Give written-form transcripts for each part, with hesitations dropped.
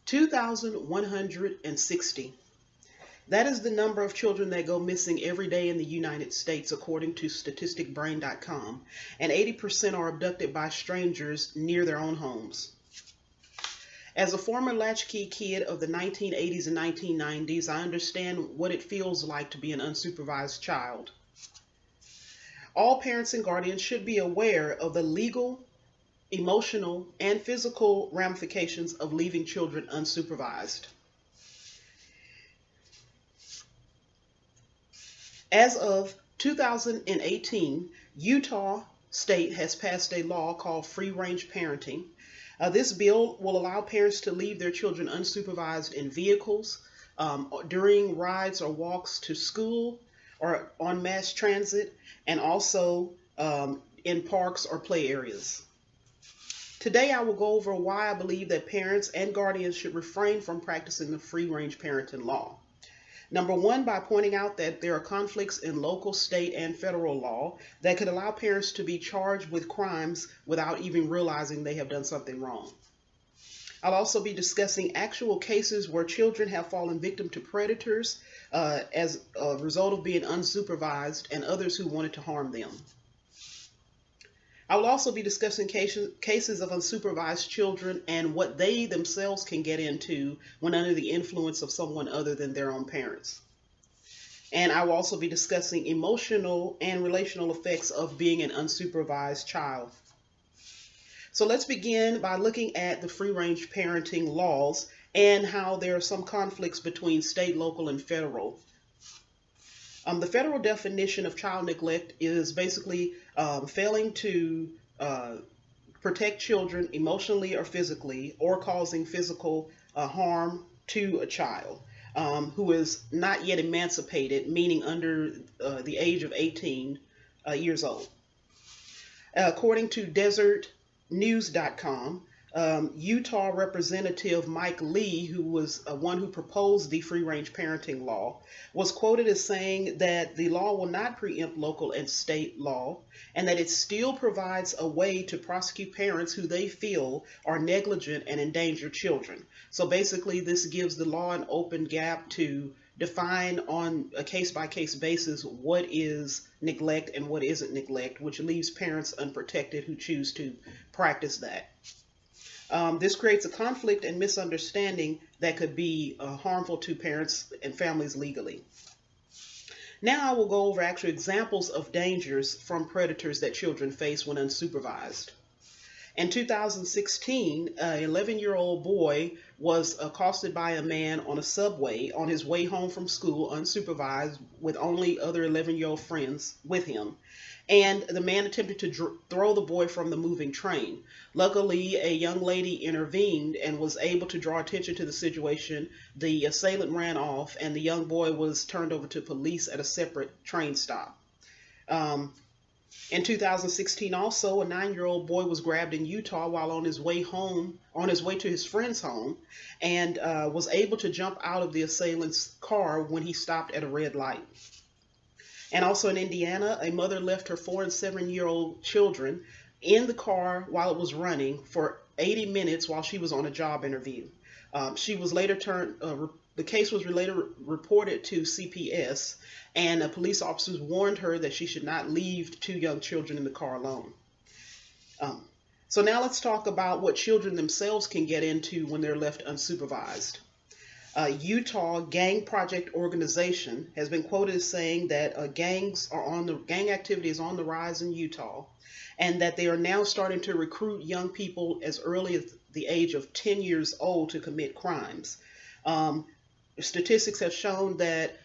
2,160. That is the number of children that go missing every day in the United States, according to statisticbrain.com, and 80% are abducted by strangers near their own homes. As a former latchkey kid of the 1980s and 1990s, I understand what it feels like to be an unsupervised child. All parents and guardians should be aware of the legal, emotional, and physical ramifications of leaving children unsupervised. As of 2018, Utah State has passed a law called free-range parenting. This bill will allow parents to leave their children unsupervised in vehicles, during rides or walks to school, or on mass transit, and also in parks or play areas. Today I will go over why I believe that parents and guardians should refrain from practicing the free-range parenting law. Number one, by pointing out that there are conflicts in local, state, and federal law that could allow parents to be charged with crimes without even realizing they have done something wrong. I'll also be discussing actual cases where children have fallen victim to predators as a result of being unsupervised and others who wanted to harm them. I will also be discussing cases of unsupervised children and what they themselves can get into when under the influence of someone other than their own parents. And I will also be discussing emotional and relational effects of being an unsupervised child. So let's begin by looking at the free-range parenting laws and how there are some conflicts between state, local, and federal. The federal definition of child neglect is basically failing to protect children emotionally or physically, or causing physical harm to a child who is not yet emancipated, meaning under the age of 18 years old. According to desertnews.com, Utah Representative Mike Lee, who was one who proposed the free-range parenting law, was quoted as saying that the law will not preempt local and state law, and that it still provides a way to prosecute parents who they feel are negligent and endanger children. So basically, this gives the law an open gap to define on a case-by-case basis what is neglect and what isn't neglect, which leaves parents unprotected who choose to practice that. This creates a conflict and misunderstanding that could be harmful to parents and families legally. Now I will go over actual examples of dangers from predators that children face when unsupervised. In 2016, an 11-year-old boy was accosted by a man on a subway on his way home from school, unsupervised, with only other 11-year-old friends with him. And the man attempted to throw the boy from the moving train. Luckily, a young lady intervened and was able to draw attention to the situation. The assailant ran off, and the young boy was turned over to police at a separate train stop. In 2016, also, a 9-year-old boy was grabbed in Utah while on his way to his friend's home, and was able to jump out of the assailant's car when he stopped at a red light. And also in Indiana, a mother left her 4- and 7-year-old children in the car while it was running for 80 minutes while she was on a job interview. She was later the case was later reported to CPS, and police officers warned her that she should not leave 2 young children in the car alone. So now let's talk about what children themselves can get into when they're left unsupervised. Utah Gang Project Organization has been quoted as saying that gang activity is on the rise in Utah, and that they are now starting to recruit young people as early as the age of 10 years old to commit crimes. Statistics have shown that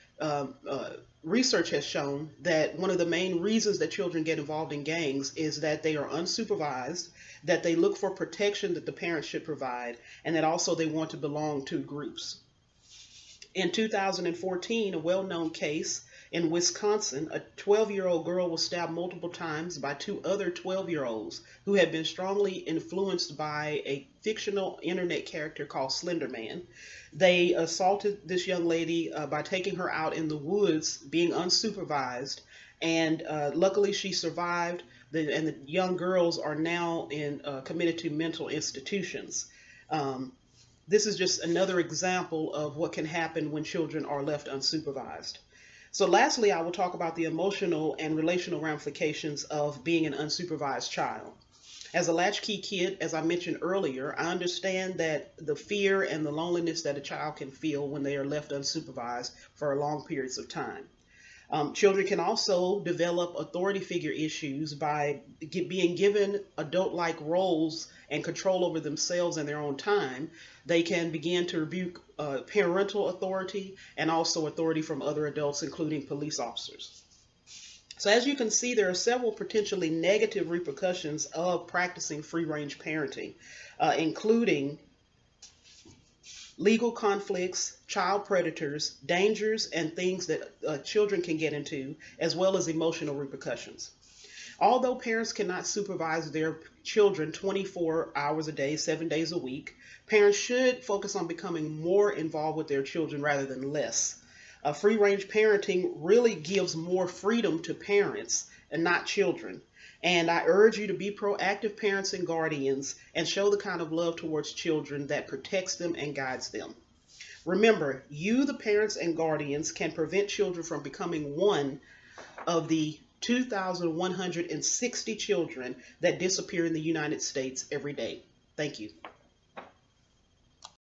research has shown that one of the main reasons that children get involved in gangs is that they are unsupervised, that they look for protection that the parents should provide, and that also they want to belong to groups. In 2014, a well-known case in Wisconsin, a 12-year-old girl was stabbed multiple times by 2 other 12-year-olds who had been strongly influenced by a fictional internet character called Slender Man. They assaulted this young lady by taking her out in the woods, being unsupervised, and luckily she survived, and the young girls are now committed to mental institutions. This is just another example of what can happen when children are left unsupervised. So lastly, I will talk about the emotional and relational ramifications of being an unsupervised child. As a latchkey kid, as I mentioned earlier, I understand that the fear and the loneliness that a child can feel when they are left unsupervised for long periods of time. Children can also develop authority figure issues by being given adult-like roles and control over themselves and their own time. They can begin to rebuke parental authority and also authority from other adults, including police officers. So as you can see, there are several potentially negative repercussions of practicing free-range parenting, including legal conflicts, child predators, dangers, and things that children can get into, as well as emotional repercussions. Although parents cannot supervise their children 24 hours a day, 7 days a week, parents should focus on becoming more involved with their children rather than less. Free-range parenting really gives more freedom to parents and not children. And I urge you to be proactive parents and guardians and show the kind of love towards children that protects them and guides them. Remember, you, the parents and guardians, can prevent children from becoming one of the 2,160 children that disappear in the United States every day. Thank you.